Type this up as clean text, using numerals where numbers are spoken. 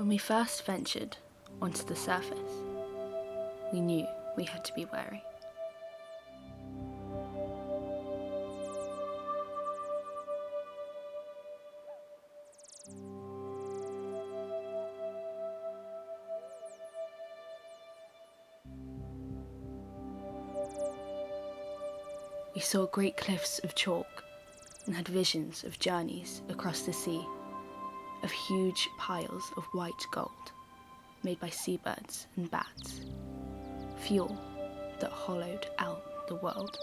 When we first ventured onto the surface, we knew we had to be wary. We saw great cliffs of chalk and had visions of journeys across the sea, of huge piles of white gold made by seabirds and bats, fuel that hollowed out the world.